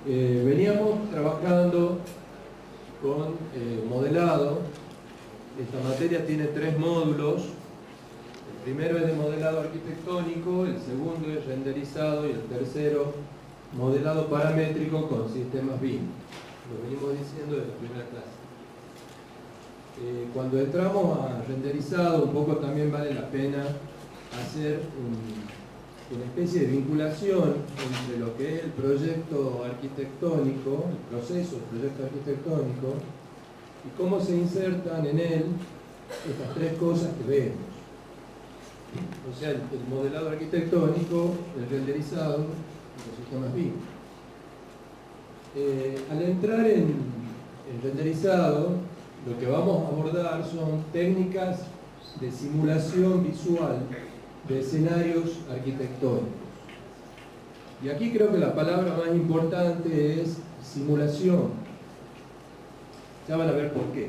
Veníamos trabajando con modelado. Esta materia tiene 3 módulos. El primero es de modelado arquitectónico, el segundo es renderizado y el tercero modelado paramétrico con sistemas BIM. Lo venimos diciendo desde la primera clase. Cuando entramos a renderizado, un poco también vale la pena hacer una especie de vinculación entre lo que es el proyecto arquitectónico, el proceso del proyecto arquitectónico, y cómo se insertan en él estas 3 cosas que vemos. O sea, el modelado arquitectónico, el renderizado y los sistemas BIM. Al entrar en renderizado, lo que vamos a abordar son técnicas de simulación visual de escenarios arquitectónicos. Y aquí creo que la palabra más importante es simulación. Ya van a ver por qué.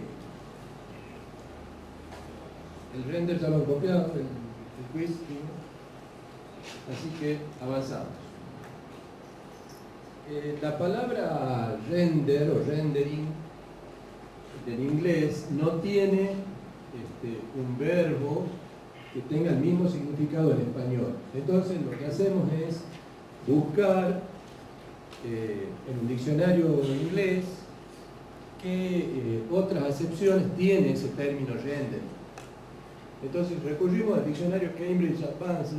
El render ya lo han copiado, el quiz, así que avanzamos. La palabra render o rendering del inglés no tiene un verbo que tenga el mismo significado en español. Entonces lo que hacemos es buscar en un diccionario inglés qué otras acepciones tiene ese término render. Entonces recurrimos al diccionario Cambridge Advanced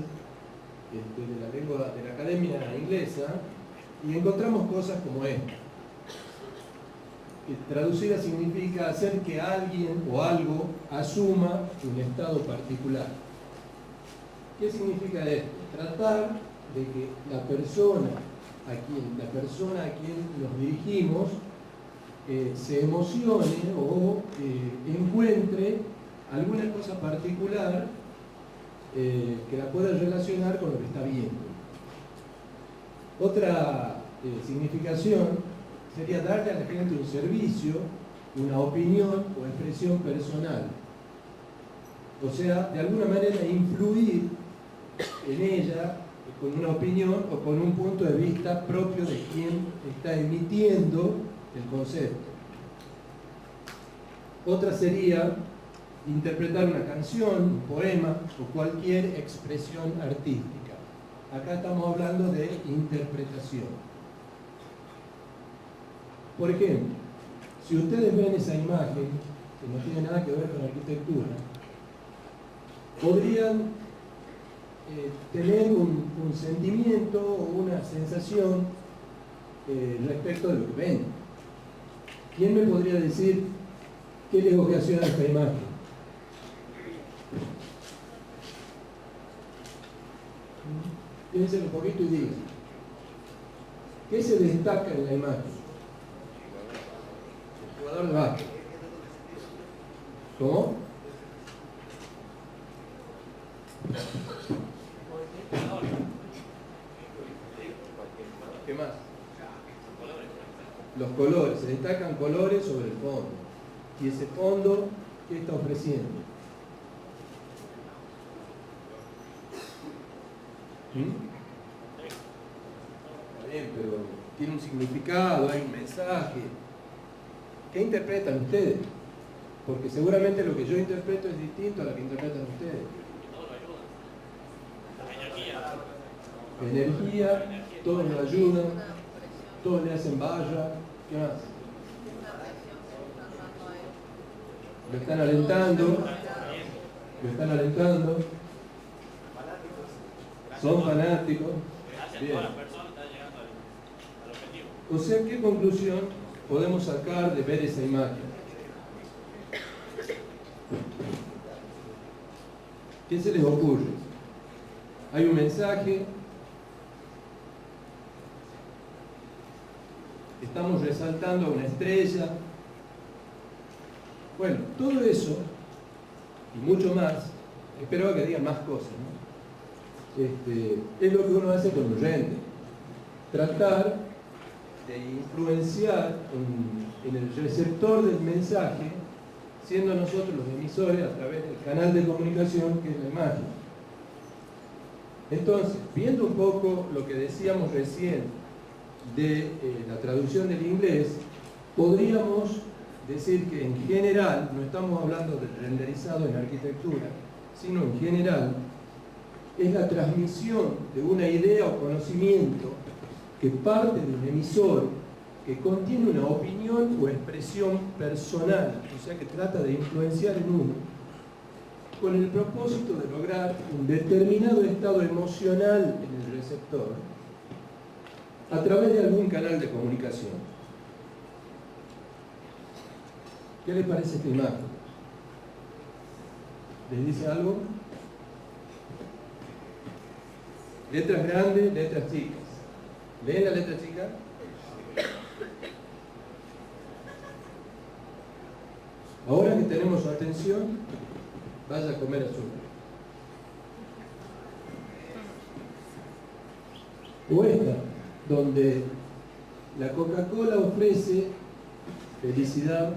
de la lengua de la Academia Inglesa y encontramos cosas como esta. Traducida significa hacer que alguien o algo asuma un estado particular. ¿Qué significa esto? Tratar de que la persona a quien nos dirigimos se emocione o encuentre alguna cosa particular que la pueda relacionar con lo que está viendo. Otra significación sería darle a la gente un servicio, una opinión o expresión personal. O sea, de alguna manera influir en ella con una opinión o con un punto de vista propio de quien está emitiendo el concepto. Otra sería interpretar una canción, un poema o cualquier expresión artística. Acá estamos hablando de interpretación. Por ejemplo, si ustedes ven esa imagen, que no tiene nada que ver con arquitectura, podrían tener un sentimiento o una sensación respecto de lo que ven. ¿Quién me podría decir qué les ocasiona esta imagen? Piensen un poquito y digan, ¿qué se destaca en la imagen? Jugador de básquet. ¿Cómo? ¿Qué más? Los colores. Se destacan colores sobre el fondo. Y ese fondo, ¿qué está ofreciendo? Está bien, pero tiene un significado, hay un mensaje. ¿Qué interpretan ustedes? Porque seguramente lo que yo interpreto es distinto a lo que interpretan ustedes. Energía, todos lo ayudan, todos le hacen valla. ¿Qué más? Lo están alentando. Lo están alentando. Son fanáticos. Bien. O sea, ¿qué conclusión podemos sacar de ver esa imagen? ¿Qué se les ocurre? Hay un mensaje. Estamos resaltando a una estrella. Bueno, todo eso y mucho más. Espero que digan más cosas, ¿no? Es lo que uno hace con un render. Tratar de influenciar en el receptor del mensaje, siendo nosotros los emisores a través del canal de comunicación que es la imagen. Entonces, viendo un poco lo que decíamos recién de la traducción del inglés, podríamos decir que en general, no estamos hablando del renderizado en arquitectura, sino en general, es la transmisión de una idea o conocimiento que parte de un emisor que contiene una opinión o expresión personal, o sea que trata de influenciar en uno, con el propósito de lograr un determinado estado emocional en el receptor a través de algún canal de comunicación. ¿Qué les parece esta imagen? ¿Les dice algo? Letras grandes, letras chicas. ¿Leen la letra chica? Ahora que tenemos su atención, vaya a comer azúcar. O esta, donde la Coca-Cola ofrece felicidad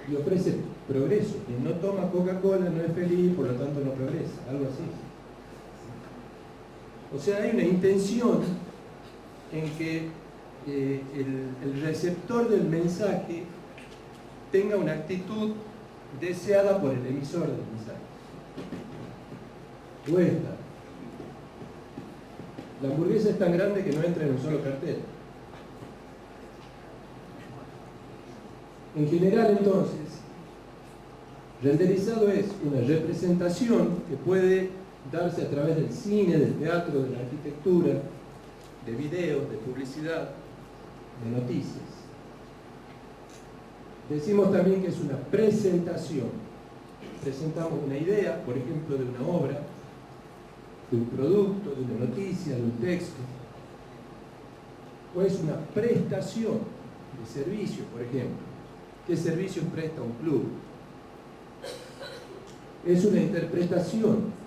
y ofrece progreso. Quien no toma Coca-Cola no es feliz, por lo tanto no progresa, algo así. O sea, hay una intención en que el receptor del mensaje tenga una actitud deseada por el emisor del mensaje. O esta. La hamburguesa es tan grande que no entra en un solo cartel. En general, entonces, renderizado es una representación que puede darse a través del cine, del teatro, de la arquitectura, de videos, de publicidad, de noticias. Decimos también que es una presentación. Presentamos una idea, por ejemplo, de una obra, de un producto, de una noticia, de un texto. O es una prestación de servicio, por ejemplo. ¿Qué servicios presta un club? Es una interpretación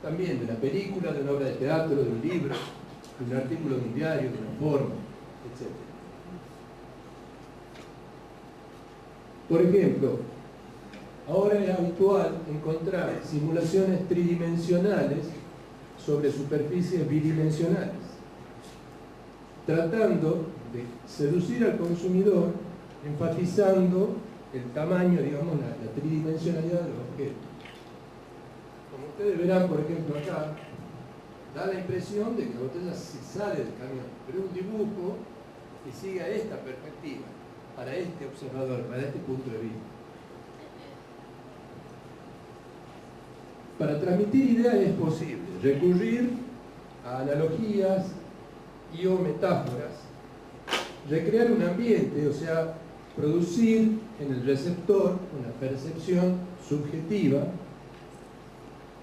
también de una película, de una obra de teatro, de un libro, de un artículo de un diario, de una forma, etc. Por ejemplo, ahora es habitual encontrar simulaciones tridimensionales sobre superficies bidimensionales, tratando de seducir al consumidor, enfatizando el tamaño, digamos, la tridimensionalidad de los objetos. Como ustedes verán, por ejemplo, acá, da la impresión de que la botella se sale del camión, pero es un dibujo que sigue a esta perspectiva, para este observador, para este punto de vista. Para transmitir ideas es posible recurrir a analogías y o metáforas, recrear un ambiente, o sea, producir en el receptor una percepción subjetiva,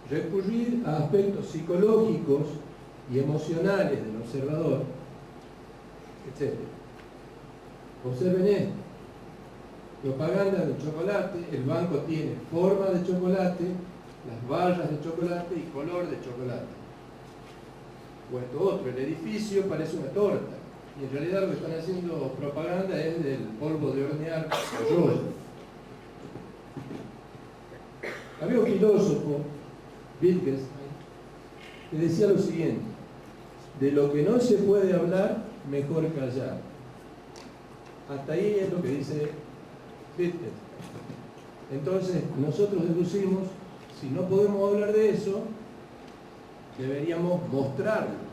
recurrir a aspectos psicológicos y emocionales del observador, etc. Observen esto. Propaganda de chocolate, el banco tiene forma de chocolate, las barras de chocolate y color de chocolate. O esto otro, el edificio parece una torta. Y en realidad lo que están haciendo propaganda es del polvo de hornear rollo. Había un filósofo, Wittgenstein, que decía lo siguiente: de lo que no se puede hablar, mejor callar. Hasta ahí es lo que dice Wittgenstein. Entonces, nosotros deducimos, si no podemos hablar de eso, deberíamos mostrarlo.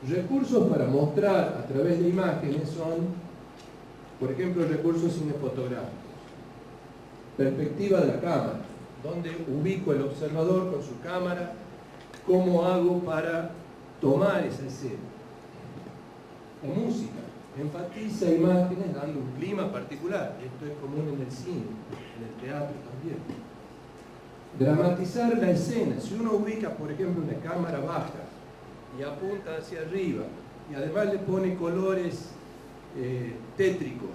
Recursos para mostrar a través de imágenes son, por ejemplo, recursos cinefotográficos. Perspectiva de la cámara, donde ubico el observador con su cámara, cómo hago para tomar esa escena. La música enfatiza imágenes dando un clima particular. Esto es común en el cine, en el teatro también. Dramatizar la escena. Si uno ubica, por ejemplo, una cámara baja y apunta hacia arriba y además le pone colores tétricos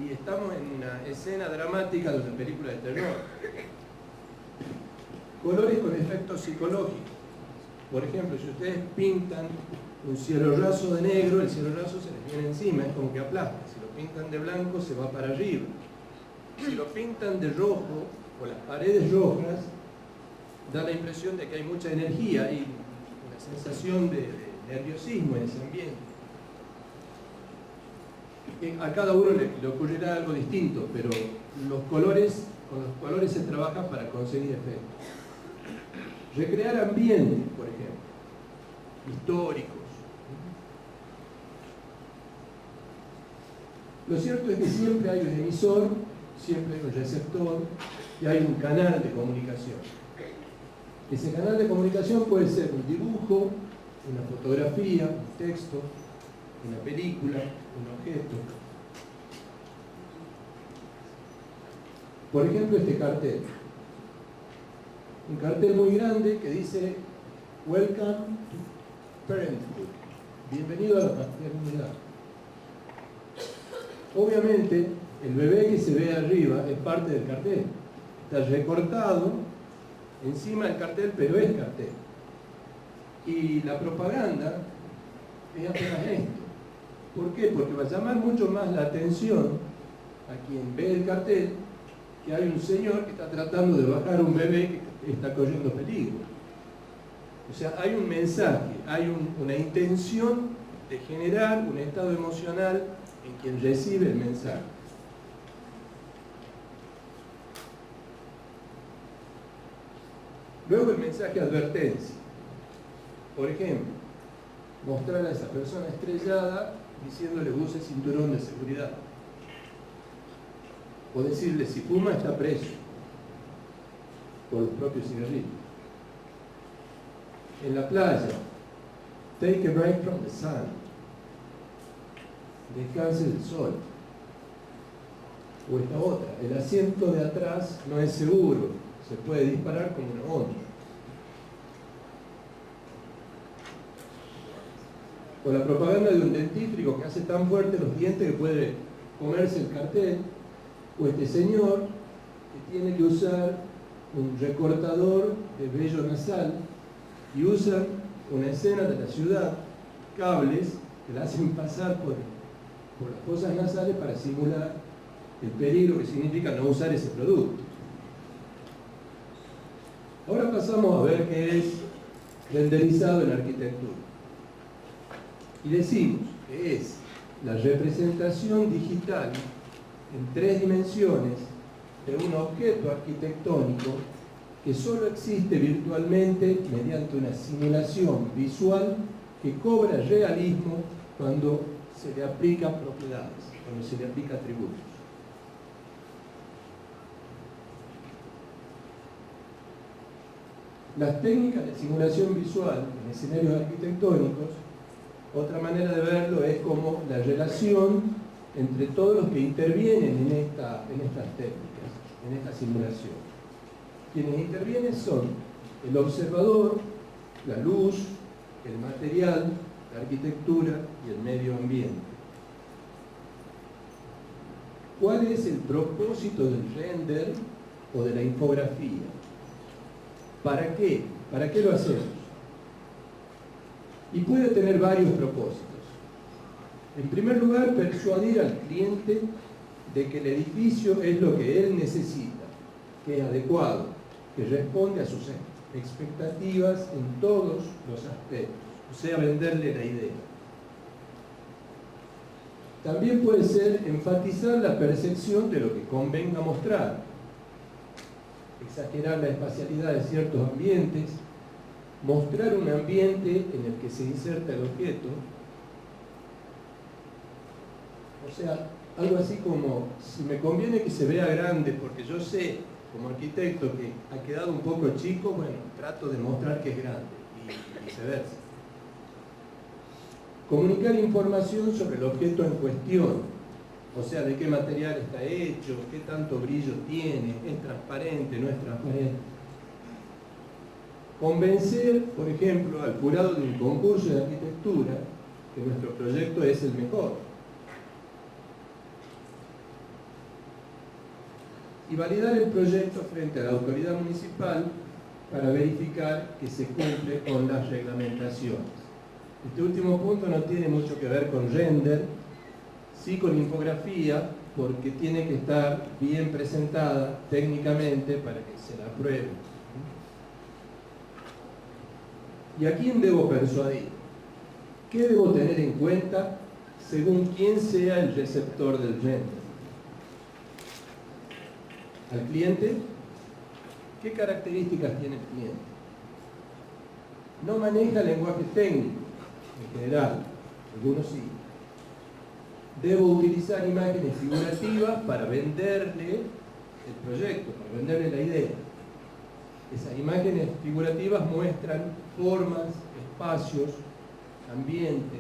y estamos en una escena dramática de una película de terror. Colores con efectos psicológicos. Por ejemplo, si ustedes pintan un cielo raso de negro, el cielo raso se les viene encima, es como que aplasta. Si lo pintan de blanco, se va para arriba. Si lo pintan de rojo, o las paredes rojas, da la impresión de que hay mucha energía y una sensación de nerviosismo en ese ambiente. A cada uno le ocurrirá algo distinto, pero con los colores se trabaja para conseguir efectos. Recrear ambientes, por ejemplo, históricos. Lo cierto es que siempre hay un emisor, siempre hay un receptor y hay un canal de comunicación. Ese canal de comunicación puede ser un dibujo, una fotografía, un texto, una película, un objeto. Por ejemplo, este cartel. Un cartel muy grande que dice Welcome to Parenthood. Bienvenido a la maternidad. Obviamente, el bebé que se ve arriba es parte del cartel. Está recortado encima del cartel, pero es cartel. Y la propaganda es apenas esto. ¿Por qué? Porque va a llamar mucho más la atención a quien ve el cartel que hay un señor que está tratando de bajar un bebé que está corriendo peligro. O sea, hay un mensaje, hay una intención de generar un estado emocional en quien recibe el mensaje. Luego el mensaje advertencia. Por ejemplo, mostrar a esa persona estrellada diciéndole use cinturón de seguridad. O decirle si fuma está preso por los propios cigarrillos. En la playa, take a break from the sun. Descanse del sol. O esta otra, el asiento de atrás no es seguro, se puede disparar como una bomba. O la propaganda de un dentífrico que hace tan fuerte los dientes que puede comerse el cartel. O este señor que tiene que usar un recortador de vello nasal y usan una escena de la ciudad, cables que la hacen pasar por las fosas nasales para simular el peligro que significa no usar ese producto. Ahora pasamos a ver qué es renderizado en arquitectura. Y decimos que es la representación digital en 3 dimensiones de un objeto arquitectónico que solo existe virtualmente mediante una simulación visual que cobra realismo cuando se le aplica propiedades, cuando se le aplica atributos. Las técnicas de simulación visual en escenarios arquitectónicos, otra manera de verlo es como la relación entre todos los que intervienen en estas técnicas, en esta simulación. Quienes intervienen son el observador, la luz, el material, la arquitectura y el medio ambiente. ¿Cuál es el propósito del render o de la infografía? ¿Para qué? ¿Para qué lo hacemos? Y puede tener varios propósitos. En primer lugar, persuadir al cliente de que el edificio es lo que él necesita, que es adecuado, que responde a sus expectativas en todos los aspectos, o sea, venderle la idea. También puede ser enfatizar la percepción de lo que convenga mostrar, exagerar la espacialidad de ciertos ambientes, mostrar un ambiente en el que se inserta el objeto. O sea, algo así como, si me conviene que se vea grande, porque yo sé, como arquitecto, que ha quedado un poco chico, bueno, trato de mostrar que es grande, y viceversa. Comunicar información sobre el objeto en cuestión, o sea, de qué material está hecho, qué tanto brillo tiene, es transparente, no es transparente. Convencer, por ejemplo, al jurado de un concurso de arquitectura que nuestro proyecto es el mejor. Y validar el proyecto frente a la autoridad municipal para verificar que se cumple con las reglamentaciones. Este último punto no tiene mucho que ver con render, sí con infografía, porque tiene que estar bien presentada técnicamente para que se la apruebe. ¿Y a quién debo persuadir? ¿Qué debo tener en cuenta según quién sea el receptor del render? ¿Al cliente? ¿Qué características tiene el cliente? No maneja lenguaje técnico, en general, algunos sí. Debo utilizar imágenes figurativas para venderle el proyecto, para venderle la idea. Esas imágenes figurativas muestran formas, espacios, ambiente,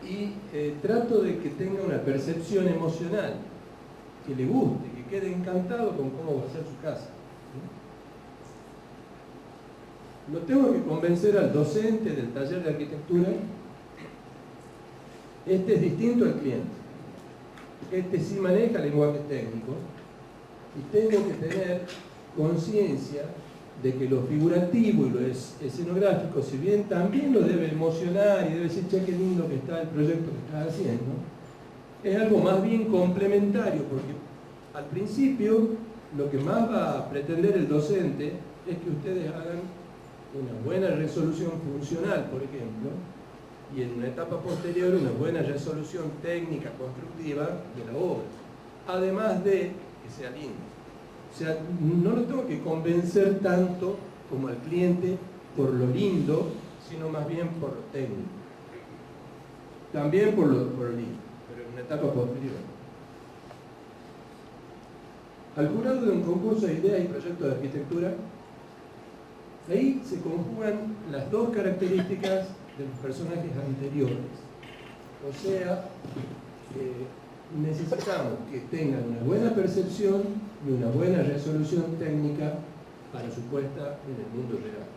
y trato de que tenga una percepción emocional, que le guste, que quede encantado con cómo va a ser su casa. No tengo que convencer al docente del taller de arquitectura. Este es distinto al cliente. Este sí maneja lenguaje técnico y tengo que tener conciencia de que lo figurativo y lo escenográfico, si bien también lo debe emocionar y debe decir, che, qué lindo que está el proyecto que estás haciendo, es algo más bien complementario, porque al principio lo que más va a pretender el docente es que ustedes hagan una buena resolución funcional, por ejemplo, y en una etapa posterior una buena resolución técnica, constructiva de la obra, además de que sea lindo. O sea, no lo tengo que convencer tanto como al cliente por lo lindo, sino más bien por lo técnico. También por lo lindo, pero en una etapa posterior. Al jurado de un concurso de ideas y proyectos de arquitectura, ahí se conjugan las dos características de los personajes anteriores. O sea, necesitamos que tengan una buena percepción y una buena resolución técnica para su puesta en el mundo real.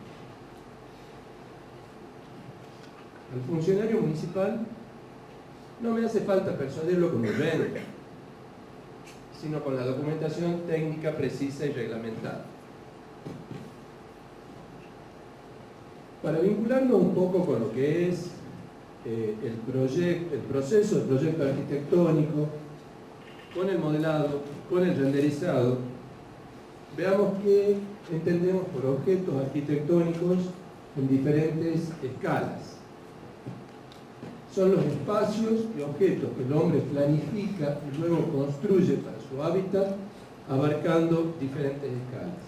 Al funcionario municipal no me hace falta persuadirlo con un render, sino con la documentación técnica precisa y reglamentada. Para vincularnos un poco con lo que es el proceso del proyecto arquitectónico, con el modelado, con el renderizado, veamos qué entendemos por objetos arquitectónicos en diferentes escalas. Son los espacios y objetos que el hombre planifica y luego construye para su hábitat, abarcando diferentes escalas.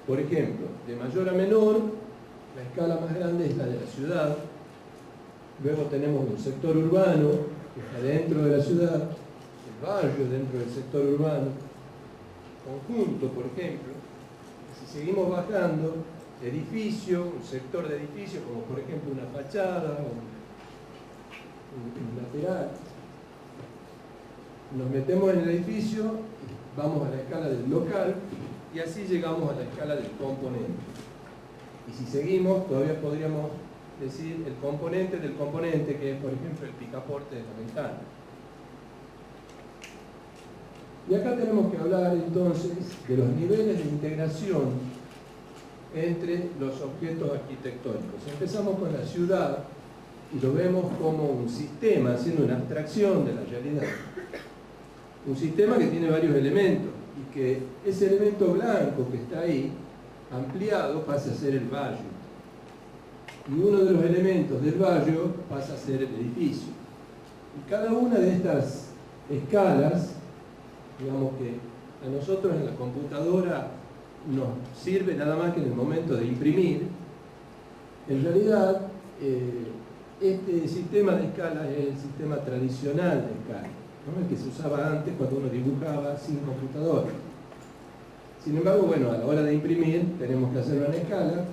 Por ejemplo, de mayor a menor, la escala más grande es la de la ciudad. Luego tenemos un sector urbano que está dentro de la ciudad, el barrio dentro del sector urbano, conjunto, por ejemplo. Si seguimos bajando, edificio, un sector de edificio, como por ejemplo una fachada o un lateral. Nos metemos en el edificio, vamos a la escala del local y así llegamos a la escala del componente. Y si seguimos, todavía podríamos decir el componente del componente, que es por ejemplo el picaporte de la ventana. Y acá tenemos que hablar entonces de los niveles de integración entre los objetos arquitectónicos. Empezamos con la ciudad y lo vemos como un sistema, haciendo una abstracción de la realidad. Un sistema que tiene varios elementos y que ese elemento blanco que está ahí, ampliado, pasa a ser el barrio. Y uno de los elementos del barrio pasa a ser el edificio. Y cada una de estas escalas, digamos que a nosotros en la computadora nos sirve nada más que en el momento de imprimir, en realidad este sistema de escalas es el sistema tradicional de escala, ¿no? El que se usaba antes cuando uno dibujaba sin computadora. Sin embargo, bueno, a la hora de imprimir tenemos que hacerlo en escala,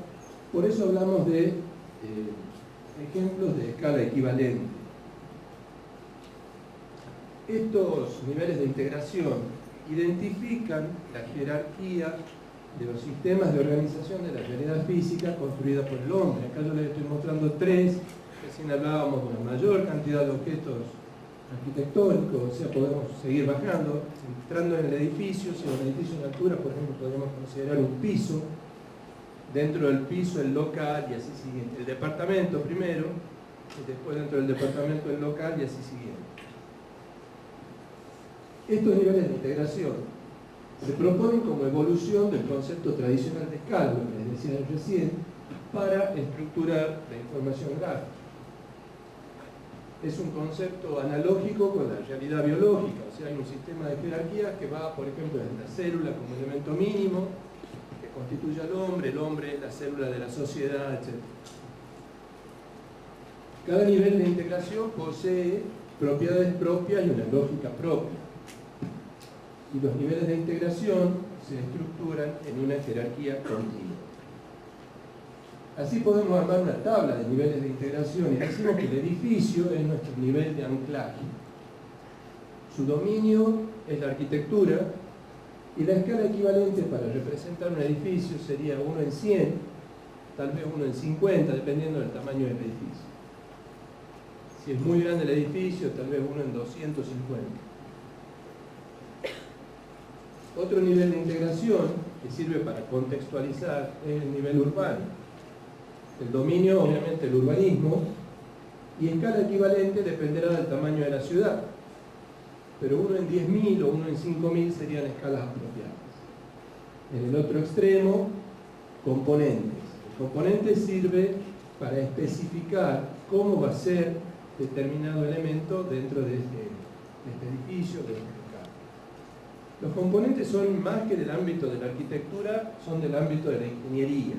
por eso hablamos de ejemplos de escala equivalente. Estos niveles de integración identifican la jerarquía de los sistemas de organización de la realidad física construida por el hombre. Acá yo les estoy mostrando tres, recién hablábamos de una mayor cantidad de objetos arquitectónicos, o sea, podemos seguir bajando, entrando en el edificio. Si el edificio en altura, por ejemplo, podemos considerar un piso, dentro del piso el local y así siguiente. El departamento primero, y después dentro del departamento el local y así siguiente. Estos niveles de integración se proponen como evolución del concepto tradicional de escala, lo que les decía recién, para estructurar la información gráfica. Es un concepto analógico con la realidad biológica, o sea, hay un sistema de jerarquías que va, por ejemplo, desde la célula como elemento mínimo, que constituye al hombre, el hombre, la célula de la sociedad, etc. Cada nivel de integración posee propiedades propias y una lógica propia. Y los niveles de integración se estructuran en una jerarquía continua. Así podemos armar una tabla de niveles de integración y decimos que el edificio es nuestro nivel de anclaje. Su dominio es la arquitectura y la escala equivalente para representar un edificio sería 1 en 100, tal vez 1 en 50, dependiendo del tamaño del edificio. Si es muy grande el edificio, tal vez 1 en 250. Otro nivel de integración que sirve para contextualizar es el nivel urbano. El dominio, obviamente, el urbanismo, y escala equivalente dependerá del tamaño de la ciudad. Pero 1 en 10.000 o 1 en 5.000 serían escalas apropiadas. En el otro extremo, componentes. El componente sirve para especificar cómo va a ser determinado elemento dentro de este edificio, de este local. Los componentes son más que del ámbito de la arquitectura, son del ámbito de la ingeniería.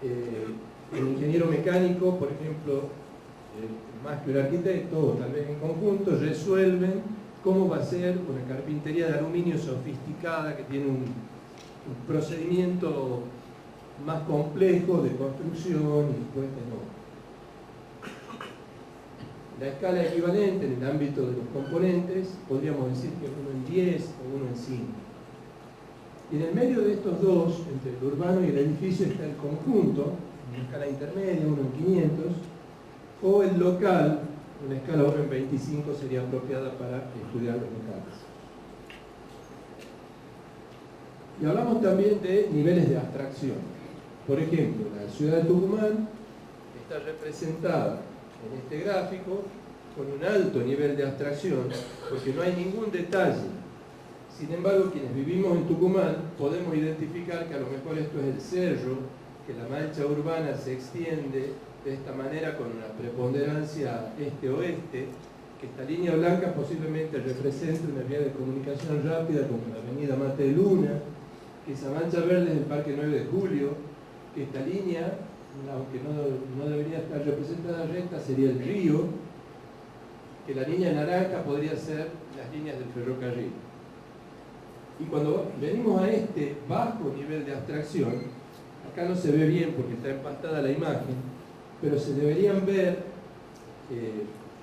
El ingeniero mecánico, por ejemplo, más que el arquitecto, o tal vez en conjunto, resuelven cómo va a ser una carpintería de aluminio sofisticada que tiene un procedimiento más complejo de construcción y puesta en obra. La escala equivalente en el ámbito de los componentes podríamos decir que es 1 en 10 o 1 en 5. Y en el medio de estos dos, entre el urbano y el edificio, está el conjunto, una escala intermedia, 1 en 500, o el local, una escala 1 en 25 sería apropiada para estudiar los locales. Y hablamos también de niveles de abstracción. Por ejemplo, la ciudad de Tucumán está representada en este gráfico con un alto nivel de abstracción, porque no hay ningún detalle. Sin embargo, quienes vivimos en Tucumán podemos identificar que a lo mejor esto es el cerro, que la mancha urbana se extiende de esta manera con una preponderancia este-oeste, que esta línea blanca posiblemente represente una vía de comunicación rápida como la avenida Mate de Luna, que esa mancha verde es el Parque 9 de Julio, que esta línea, aunque no debería estar representada recta, sería el río, que la línea naranja podría ser las líneas del ferrocarril. Y cuando venimos a este bajo nivel de abstracción, acá no se ve bien porque está empastada la imagen, pero se deberían ver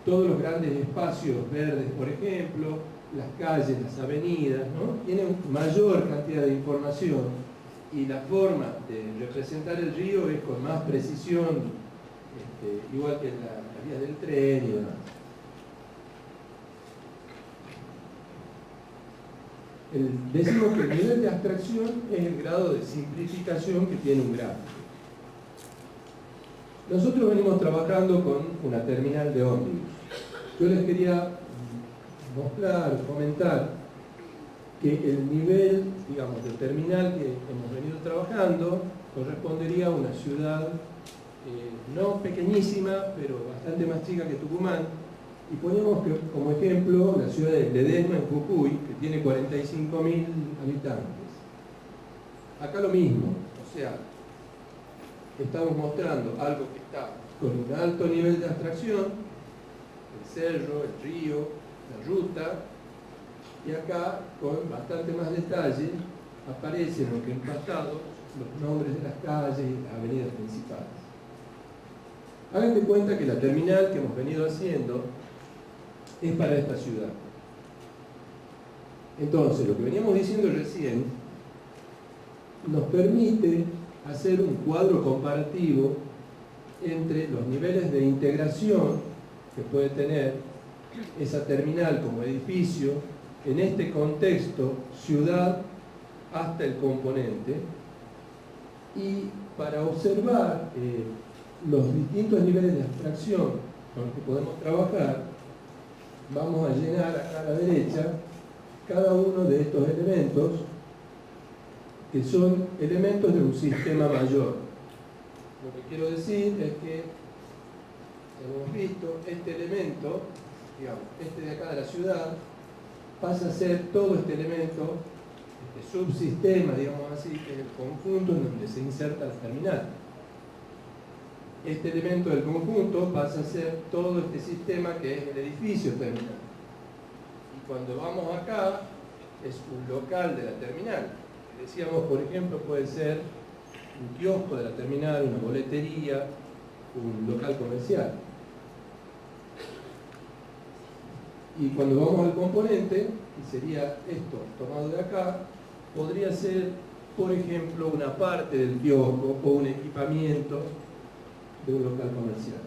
todos los grandes espacios verdes, por ejemplo, las calles, las avenidas, ¿no? Tienen mayor cantidad de información y la forma de representar el río es con más precisión, igual que las vías del tren y demás. Decimos que el nivel de abstracción es el grado de simplificación que tiene un gráfico. Nosotros venimos trabajando con una terminal de ómnibus. Yo les quería mostrar, comentar que el nivel, digamos, del terminal que hemos venido trabajando correspondería a una ciudad no pequeñísima, pero bastante más chica que Tucumán, y ponemos como ejemplo la ciudad de Ledesma en Jujuy, que tiene 45.000 habitantes. Acá lo mismo, o sea, estamos mostrando algo que está con un alto nivel de abstracción, el cerro, el río, la ruta, y acá con bastante más detalle aparecen, aunque empastados, los nombres de las calles y las avenidas principales. Hagan de cuenta que la terminal que hemos venido haciendo es para esta ciudad. Entonces, lo que veníamos diciendo recién nos permite hacer un cuadro comparativo entre los niveles de integración que puede tener esa terminal como edificio en este contexto ciudad hasta el componente, y para observar los distintos niveles de abstracción con los que podemos trabajar, vamos a llenar acá a la derecha cada uno de estos elementos que son elementos de un sistema mayor. Lo que quiero decir es que, hemos visto, este elemento, digamos, este de acá de la ciudad, pasa a ser todo este elemento, este subsistema, digamos así, que es el conjunto en donde se inserta la terminal. Este elemento del conjunto pasa a ser todo este sistema que es el edificio terminal. Y cuando vamos acá, es un local de la terminal. Decíamos, por ejemplo, puede ser un kiosco de la terminal, una boletería, un local comercial. Y cuando vamos al componente, y sería esto tomado de acá, podría ser, por ejemplo, una parte del kiosco o un equipamiento de un local comercial.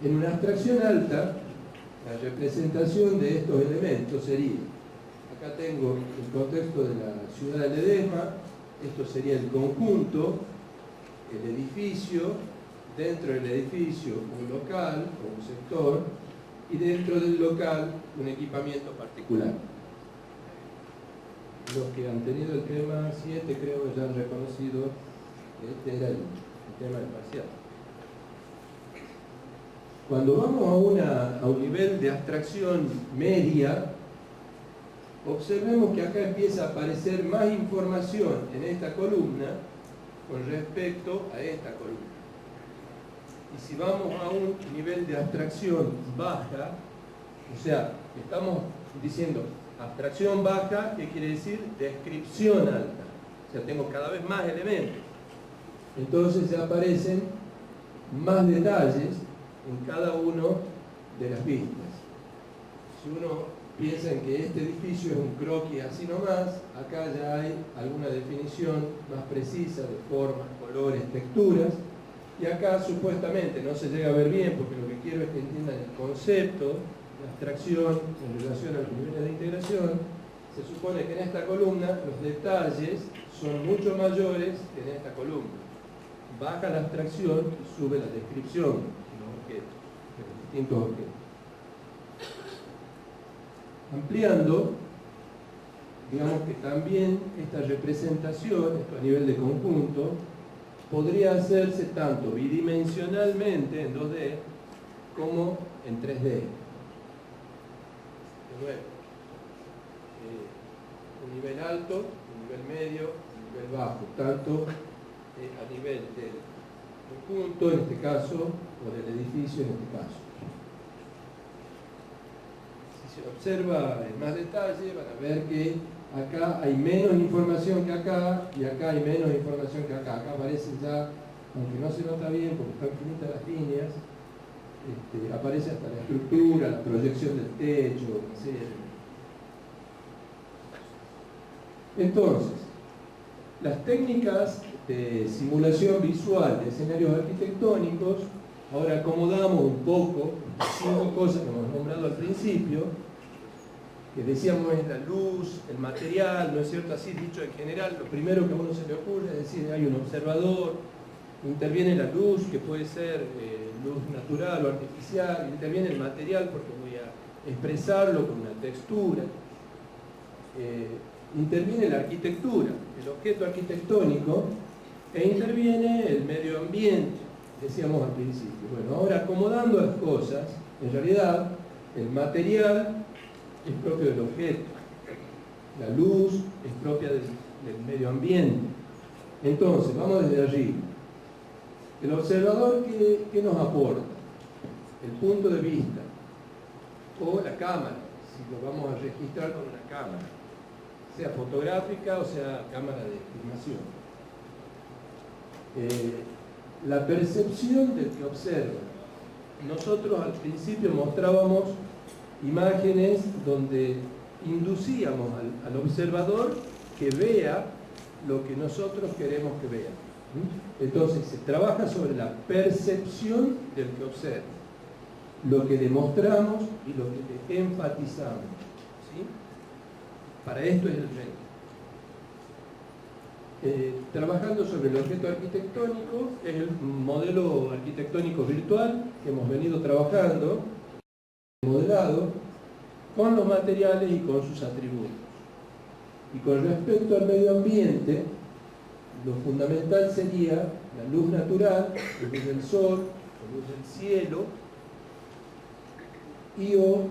En una abstracción alta, la representación de estos elementos sería, acá tengo el contexto de la ciudad de Ledesma, esto sería el conjunto, el edificio, dentro del edificio un local o un sector, y dentro del local un equipamiento particular. Los que han tenido el tema 7 creo que ya han reconocido que este era el tema del parcial. Cuando vamos a un nivel de abstracción media, observemos que acá empieza a aparecer más información en esta columna con respecto a esta columna. Y si vamos a un nivel de abstracción baja, o sea, estamos diciendo abstracción baja, ¿qué quiere decir? Descripción alta. O sea, tengo cada vez más elementos. Entonces ya aparecen más detalles en cada uno de las vistas. Si uno piensa en que este edificio es un croquis así nomás, acá ya hay alguna definición más precisa de formas, colores, texturas, y acá supuestamente no se llega a ver bien porque lo que quiero es que entiendan el concepto de abstracción en relación a los niveles de integración. Se supone que en esta columna los detalles son mucho mayores que en esta columna. Baja la abstracción y sube la descripción de los objetos, de los distintos objetos. Ampliando, digamos que también esta representación, esto a nivel de conjunto, podría hacerse tanto bidimensionalmente en 2D como en 3D. De nuevo, un nivel alto, un nivel medio, un nivel bajo, tanto a nivel del conjunto en este caso o del edificio en este caso. Si se observa en más detalle van a ver que acá hay menos información que acá y acá hay menos información que acá. Acá aparece ya, aunque no se nota bien porque están finitas las líneas, aparece hasta la estructura, la proyección del techo, etc. Entonces, las técnicas de simulación visual de escenarios arquitectónicos, ahora acomodamos un poco 5 cosas que hemos nombrado al principio, que decíamos es la luz, el material, ¿no es cierto? Así dicho en general, lo primero que a uno se le ocurre es decir, hay un observador, interviene la luz, que puede ser luz natural o artificial, interviene el material porque voy a expresarlo con una textura, interviene la arquitectura, el objeto arquitectónico, e interviene el medio ambiente, decíamos al principio. Bueno, ahora acomodando las cosas, en realidad el material es propio del objeto, la luz es propia del medio ambiente. Entonces, vamos desde allí. El observador, ¿qué nos aporta? El punto de vista, o la cámara, si lo vamos a registrar con una cámara, sea fotográfica o sea cámara de filmación. La percepción del que observa. Nosotros al principio mostrábamos imágenes donde inducíamos al observador que vea lo que nosotros queremos que vea. Entonces se trabaja sobre la percepción del que observa, lo que demostramos y lo que enfatizamos, ¿sí? Para esto es el método. Trabajando sobre el objeto arquitectónico, es el modelo arquitectónico virtual que hemos venido trabajando, modelado, con los materiales y con sus atributos. Y con respecto al medio ambiente, lo fundamental sería la luz natural, la luz del sol, la luz del cielo, y o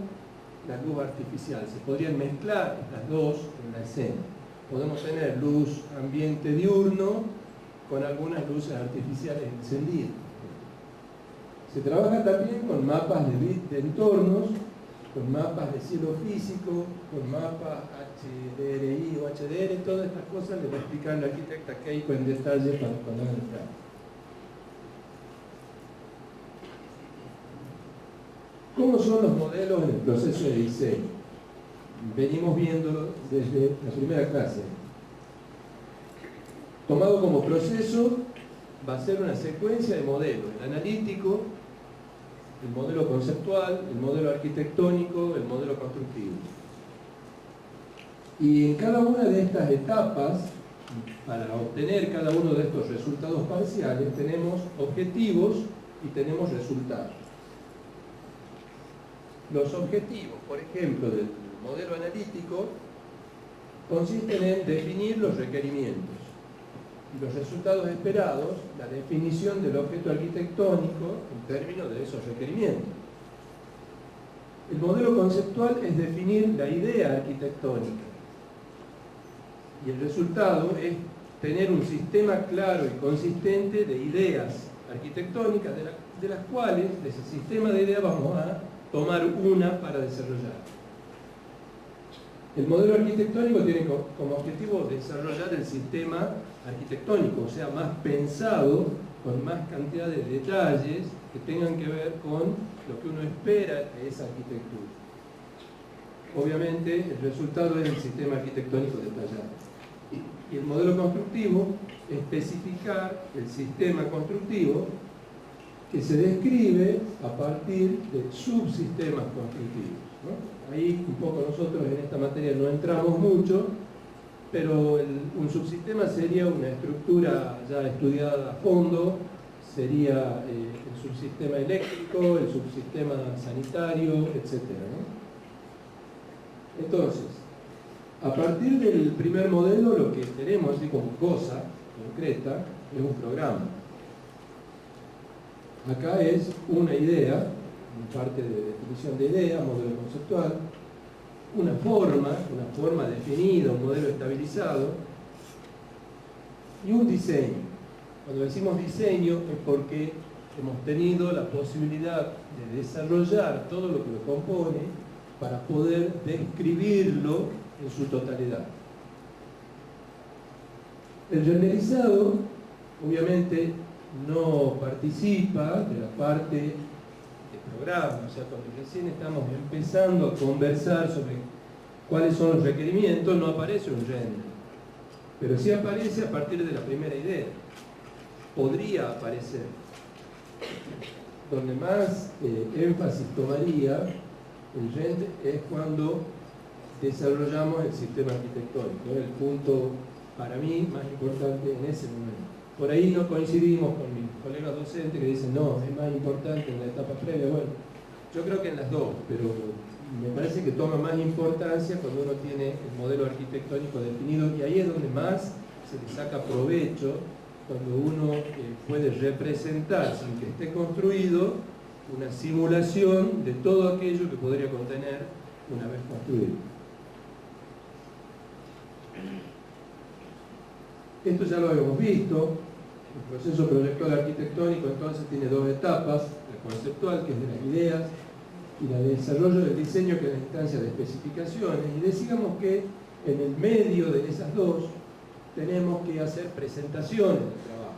la luz artificial. Se podrían mezclar las dos en la escena. Podemos tener luz ambiente diurno con algunas luces artificiales encendidas. Se trabaja también con mapas de entornos, con mapas de cielo físico, con mapas HDRI o HDR, todas estas cosas les va a explicar la arquitecta Keiko en detalle para cuando hagan el trabajo. ¿Cómo son los modelos en el proceso de diseño? Venimos viéndolo desde la primera clase. Tomado como proceso, va a ser una secuencia de modelos: el analítico, el modelo conceptual, el modelo arquitectónico, el modelo constructivo. Y en cada una de estas etapas, para obtener cada uno de estos resultados parciales, tenemos objetivos y tenemos resultados. Los objetivos, por ejemplo, del modelo analítico, consisten en definir los requerimientos. Y los resultados esperados, la definición del objeto arquitectónico en términos de esos requerimientos. El modelo conceptual es definir la idea arquitectónica. Y el resultado es tener un sistema claro y consistente de ideas arquitectónicas, de las cuales, de ese sistema de ideas, vamos a tomar una para desarrollar. El modelo arquitectónico tiene como objetivo desarrollar el sistema arquitectónico, o sea, más pensado, con más cantidad de detalles que tengan que ver con lo que uno espera de esa arquitectura. Obviamente, el resultado es el sistema arquitectónico detallado. Y el modelo constructivo, especificar el sistema constructivo que se describe a partir de subsistemas constructivos, ¿no? Ahí un poco nosotros en esta materia no entramos mucho, pero un subsistema sería una estructura ya estudiada a fondo, sería el subsistema eléctrico, el subsistema sanitario, etc., ¿no? Entonces, a partir del primer modelo, lo que tenemos así como cosa concreta es un programa. Acá es una idea, parte de definición de idea, modelo conceptual, una forma definida, un modelo estabilizado, y un diseño. Cuando decimos diseño es porque hemos tenido la posibilidad de desarrollar todo lo que lo compone para poder describirlo en su totalidad. El renderizado, obviamente, no participa de la parte de programa, o sea, cuando recién estamos empezando a conversar sobre cuáles son los requerimientos, no aparece un render, pero sí aparece a partir de la primera idea. Podría aparecer. Donde más énfasis tomaría el render es cuando desarrollamos el sistema arquitectónico, el punto para mí más importante en ese momento. Por ahí no coincidimos con mis colegas docentes que dicen no, es más importante en la etapa previa. Bueno, yo creo que en las dos, pero me parece que toma más importancia cuando uno tiene el modelo arquitectónico definido, y ahí es donde más se le saca provecho, cuando uno puede representar sin que esté construido una simulación de todo aquello que podría contener una vez construido. Esto ya lo habíamos visto. El proceso proyectual arquitectónico entonces tiene dos etapas: la conceptual, que es de las ideas, y la de desarrollo del diseño, que es la instancia de especificaciones. Y decíamos que en el medio de esas dos tenemos que hacer presentaciones del trabajo.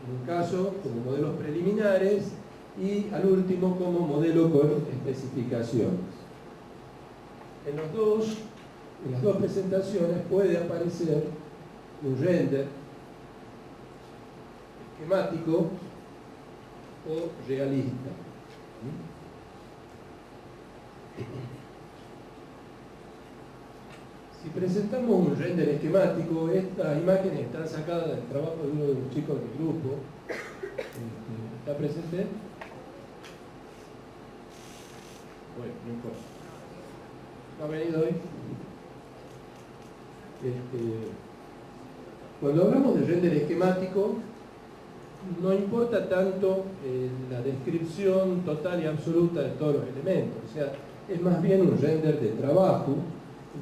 En un caso como modelos preliminares y al último como modelo con especificaciones. En las dos presentaciones puede aparecer un render esquemático o realista. Si presentamos un render esquemático, estas imágenes están sacadas del trabajo de uno de los chicos del grupo. ¿Está presente? Bueno, no importa. ¿No ha venido hoy? Cuando hablamos de render esquemático, no importa tanto la descripción total y absoluta de todos los elementos, o sea, es más bien un render de trabajo,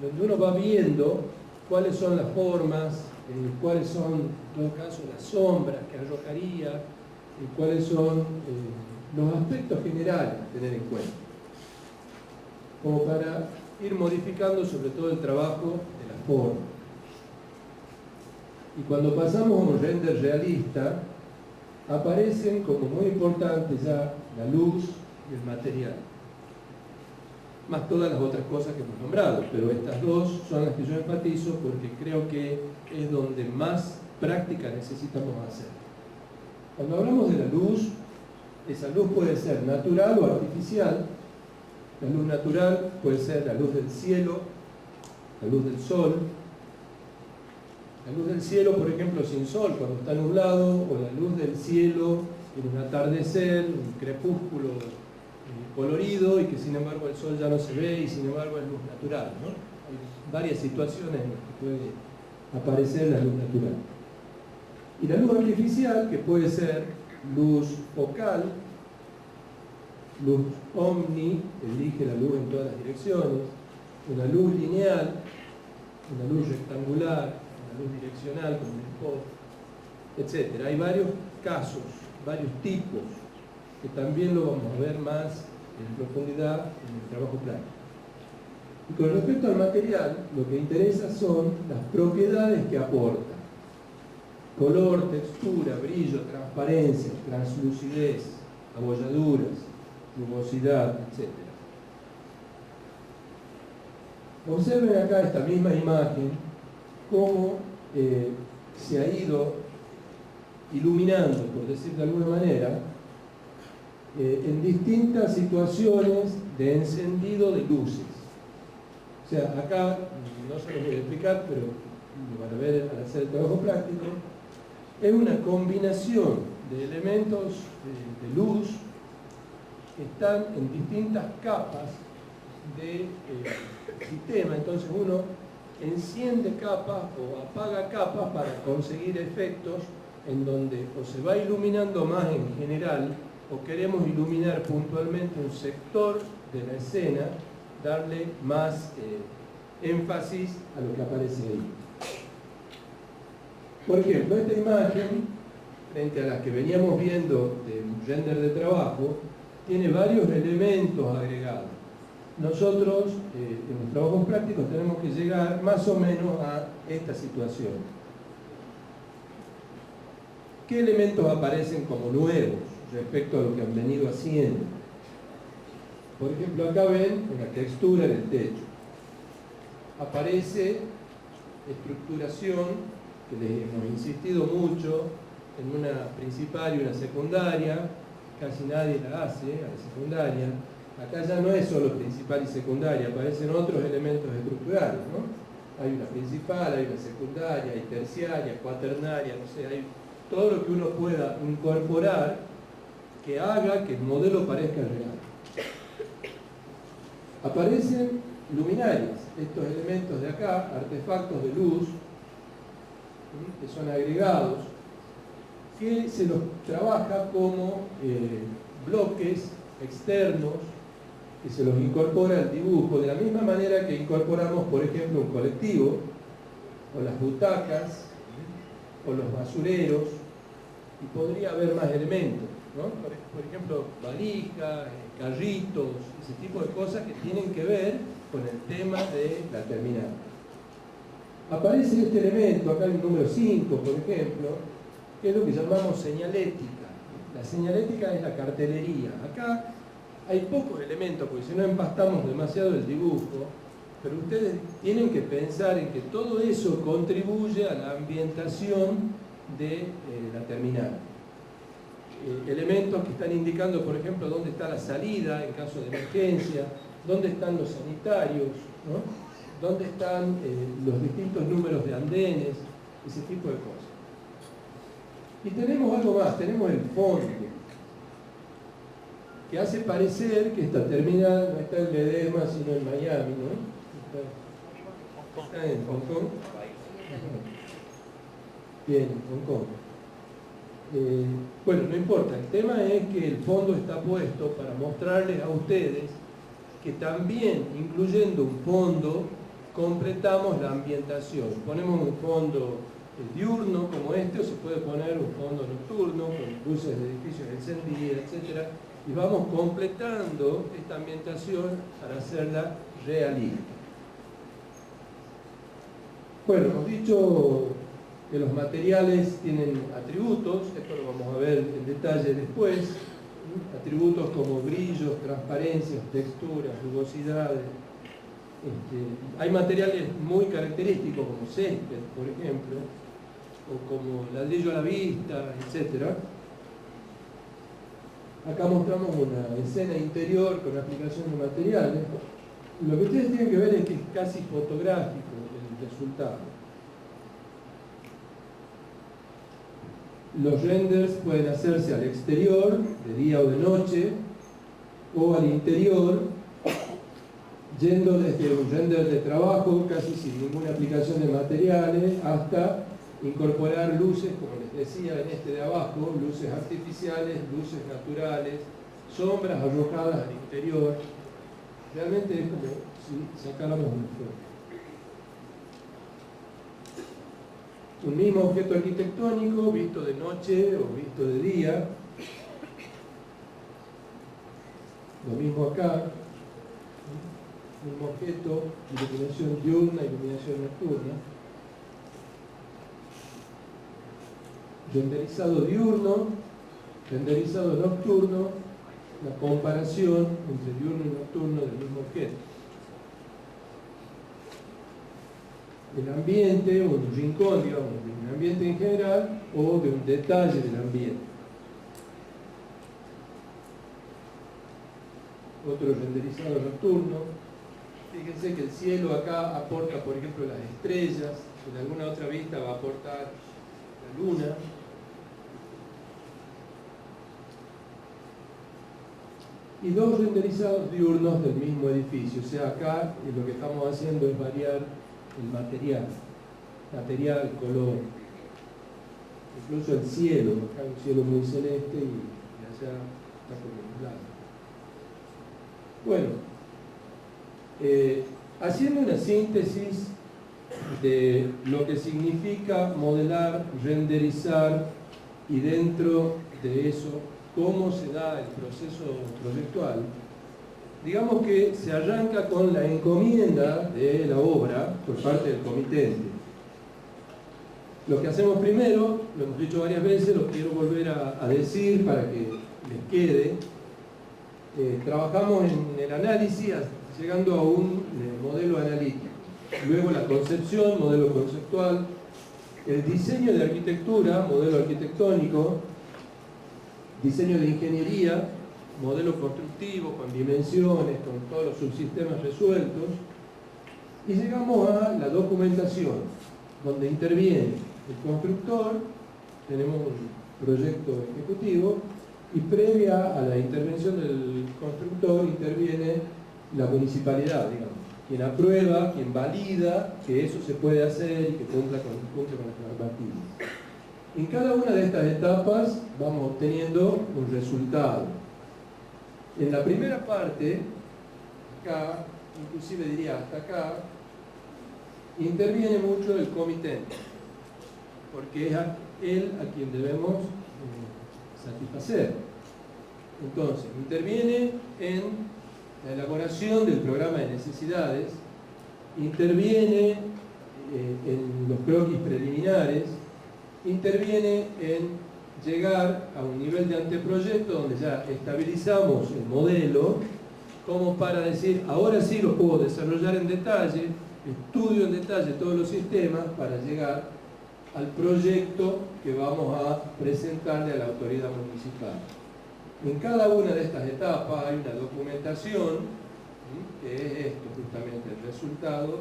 donde uno va viendo cuáles son las formas, cuáles son, en todo caso, las sombras que arrojaría, y cuáles son los aspectos generales a tener en cuenta, como para ir modificando sobre todo el trabajo de la forma. Y cuando pasamos a un render realista, aparecen como muy importantes ya la luz y el material, más todas las otras cosas que hemos nombrado, pero estas dos son las que yo enfatizo porque creo que es donde más práctica necesitamos hacer. Cuando hablamos de la luz, esa luz puede ser natural o artificial. La luz natural puede ser la luz del cielo, la luz del sol. La luz del cielo, por ejemplo, sin sol, cuando está nublado, o la luz del cielo en un atardecer, un crepúsculo colorido, y que sin embargo el sol ya no se ve, y sin embargo es luz natural, ¿no? Hay varias situaciones en las que puede aparecer la luz natural. Y la luz artificial, que puede ser luz focal, luz omni, elige la luz en todas las direcciones, una luz lineal, una luz rectangular, una luz direccional como un spot, etc. Hay varios casos, varios tipos, que también lo vamos a ver más en profundidad en el trabajo práctico. Y con respecto al material, lo que interesa son las propiedades que aporta: color, textura, brillo, transparencia, translucidez, abolladuras, rugosidad, etc. Observen acá esta misma imagen, cómo se ha ido iluminando, por decir de alguna manera, en distintas situaciones de encendido de luces. O sea, acá, no se los voy a explicar, pero lo van a ver al hacer el trabajo práctico, es una combinación de elementos de luz que están en distintas capas del sistema. Entonces uno enciende capas o apaga capas para conseguir efectos en donde o se va iluminando más en general o queremos iluminar puntualmente un sector de la escena, darle más énfasis a lo que aparece ahí. Por ejemplo, esta imagen, frente a las que veníamos viendo de un render de trabajo, tiene varios elementos agregados. Nosotros, en los trabajos prácticos, tenemos que llegar más o menos a esta situación. ¿Qué elementos aparecen como nuevos respecto a lo que han venido haciendo? Por ejemplo, acá ven una textura en el techo. Aparece estructuración, que les hemos insistido mucho, en una principal y una secundaria. Casi nadie la hace, a la secundaria. Acá ya no es solo principal y secundaria, aparecen otros elementos estructurales, ¿no? Hay una principal, hay una secundaria, hay terciaria, cuaternaria, no sé, hay todo lo que uno pueda incorporar que haga que el modelo parezca real. Aparecen luminarias, estos elementos de acá, artefactos de luz, que son agregados, que se los trabaja como bloques externos, que se los incorpora al dibujo, de la misma manera que incorporamos, por ejemplo, un colectivo, o las butacas, o los basureros, y podría haber más elementos, ¿no? Por ejemplo, valijas, carritos, ese tipo de cosas que tienen que ver con el tema de la terminal. Aparece este elemento, acá en el número 5, por ejemplo, que es lo que llamamos señalética. La señalética es la cartelería. Acá hay pocos elementos, porque si no empastamos demasiado el dibujo, pero ustedes tienen que pensar en que todo eso contribuye a la ambientación de la terminal. Elementos que están indicando, por ejemplo, dónde está la salida en caso de emergencia, dónde están los sanitarios, ¿no? Dónde están los distintos números de andenes, ese tipo de cosas. Y tenemos algo más, tenemos el fondo, que hace parecer que esta terminal no está en Ledesma, sino en Miami, ¿no? Está en Hong Kong. Bien, en Hong Kong. Bueno, no importa, el tema es que el fondo está puesto para mostrarles a ustedes que también, incluyendo un fondo, completamos la ambientación. Ponemos un fondo diurno como este, o se puede poner un fondo nocturno con luces de edificios encendidas, etc. Y vamos completando esta ambientación para hacerla realista. Bueno, hemos dicho que los materiales tienen atributos, esto lo vamos a ver en detalle después, atributos como brillos, transparencias, texturas, rugosidades. Hay materiales muy característicos como césped, por ejemplo, o como ladrillo a la vista, etc. Acá mostramos una escena interior con aplicación de materiales. Lo que ustedes tienen que ver es que es casi fotográfico el resultado. Los renders pueden hacerse al exterior, de día o de noche, o al interior, yendo desde un render de trabajo, casi sin ninguna aplicación de materiales, hasta incorporar luces, como les decía en este de abajo, luces artificiales, luces naturales, sombras arrojadas al interior. Realmente es como si sacáramos una foto. Un mismo objeto arquitectónico visto de noche o visto de día. Lo mismo acá. Mismo objeto, iluminación diurna, iluminación nocturna. Renderizado diurno, renderizado nocturno, la comparación entre diurno y nocturno del mismo objeto. El ambiente, o un rincón, digamos, de un ambiente en general, o de un detalle del ambiente. Otro renderizado nocturno. Fíjense que el cielo acá aporta, por ejemplo, las estrellas, en alguna otra vista va a aportar la luna. Y dos renderizados diurnos del mismo edificio. O sea, acá lo que estamos haciendo es variar el material, color, incluso el cielo, acá hay un cielo muy celeste y allá está como nublado. Bueno, haciendo una síntesis de lo que significa modelar, renderizar y dentro de eso cómo se da el proceso proyectual, digamos que se arranca con la encomienda de la obra por parte del comitente. Lo que hacemos primero, lo hemos dicho varias veces, lo quiero volver a decir para que les quede. Trabajamos en el análisis llegando a un modelo analítico. Luego la concepción, modelo conceptual. El diseño de arquitectura, modelo arquitectónico. Diseño de ingeniería, modelo constructivo, con dimensiones, con todos los subsistemas resueltos, y llegamos a la documentación, donde interviene el constructor, tenemos un proyecto ejecutivo, y previa a la intervención del constructor interviene la municipalidad, digamos, quien aprueba, quien valida que eso se puede hacer y que cumple con las normativas. En cada una de estas etapas vamos obteniendo un resultado. En la primera parte, acá, inclusive diría hasta acá, interviene mucho el comitente, porque es él a quien debemos satisfacer. Entonces, interviene en la elaboración del programa de necesidades, interviene en los croquis preliminares, interviene en llegar a un nivel de anteproyecto donde ya estabilizamos el modelo como para decir, ahora sí lo puedo desarrollar en detalle, estudio en detalle todos los sistemas para llegar al proyecto que vamos a presentarle a la autoridad municipal. En cada una de estas etapas hay una documentación, que es esto justamente el resultado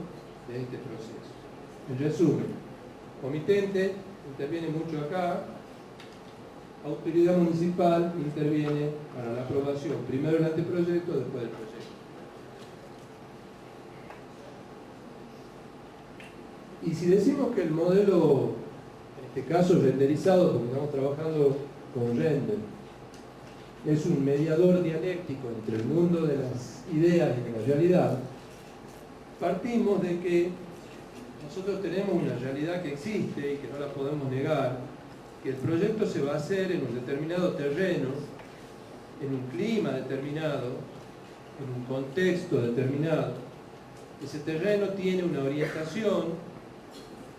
de este proceso. En resumen, comitente interviene mucho acá, autoridad municipal interviene para la aprobación, primero el anteproyecto, después el proyecto. Y si decimos que el modelo, en este caso renderizado, porque estamos trabajando con render, es un mediador dialéctico entre el mundo de las ideas y de la realidad, partimos de que nosotros tenemos una realidad que existe y que no la podemos negar, que el proyecto se va a hacer en un determinado terreno, en un clima determinado, en un contexto determinado. Ese terreno tiene una orientación,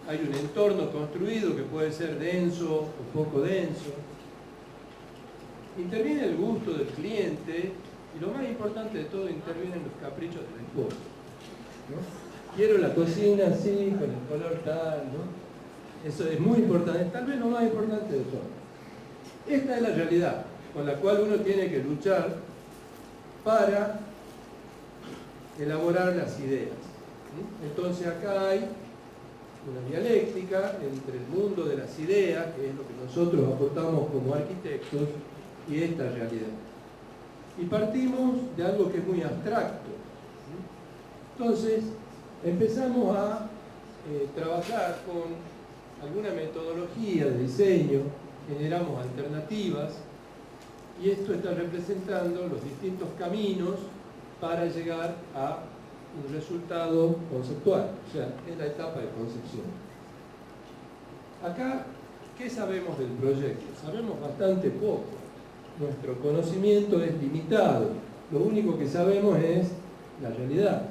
hay un entorno construido que puede ser denso o poco denso. Interviene el gusto del cliente y lo más importante de todo, intervienen los caprichos del esposo, ¿no? Quiero la cocina así, con el color tal, ¿no? Eso es muy importante, tal vez lo más importante de todo. Esta es la realidad con la cual uno tiene que luchar para elaborar las ideas. Entonces acá hay una dialéctica entre el mundo de las ideas, que es lo que nosotros aportamos como arquitectos, y esta realidad. Y partimos de algo que es muy abstracto. Entonces, empezamos a trabajar con alguna metodología de diseño, generamos alternativas, y esto está representando los distintos caminos para llegar a un resultado conceptual, o sea, es la etapa de concepción. Acá, ¿qué sabemos del proyecto? Sabemos bastante poco. Nuestro conocimiento es limitado. Lo único que sabemos es la realidad.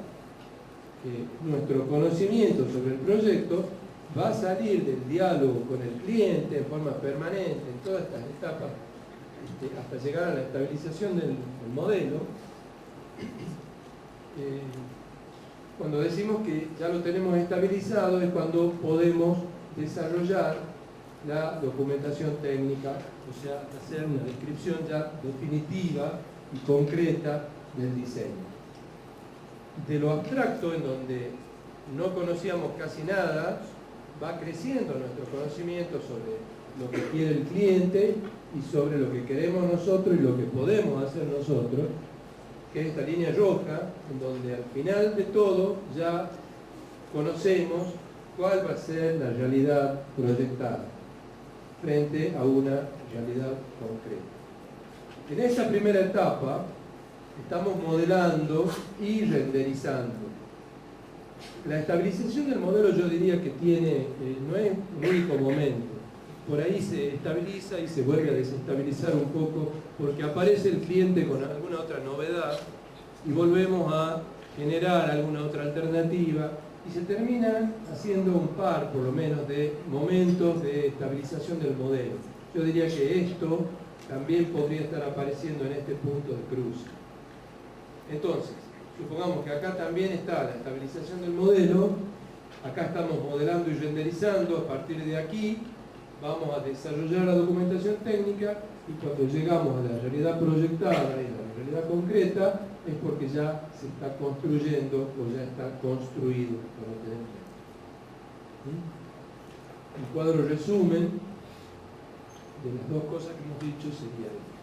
Nuestro conocimiento sobre el proyecto va a salir del diálogo con el cliente en forma permanente, en todas estas etapas, hasta llegar a la estabilización del modelo. Cuando decimos que ya lo tenemos estabilizado es cuando podemos desarrollar la documentación técnica, o sea, hacer una descripción ya definitiva y concreta del diseño. De lo abstracto, en donde no conocíamos casi nada, va creciendo nuestro conocimiento sobre lo que quiere el cliente y sobre lo que queremos nosotros y lo que podemos hacer nosotros, que es esta línea roja, en donde al final de todo ya conocemos cuál va a ser la realidad proyectada frente a una realidad concreta. En esa primera etapa estamos modelando y renderizando. La estabilización del modelo yo diría que tiene, no es un único momento. Por ahí se estabiliza y se vuelve a desestabilizar un poco porque aparece el cliente con alguna otra novedad y volvemos a generar alguna otra alternativa y se termina haciendo un par, por lo menos, de momentos de estabilización del modelo. Yo diría que esto también podría estar apareciendo en este punto de cruce. Entonces, supongamos que acá también está la estabilización del modelo, acá estamos modelando y renderizando, a partir de aquí vamos a desarrollar la documentación técnica y cuando llegamos a la realidad proyectada y a la realidad concreta es porque ya se está construyendo o ya está construido lo que tenemos. El cuadro resumen de las dos cosas que hemos dicho sería esto.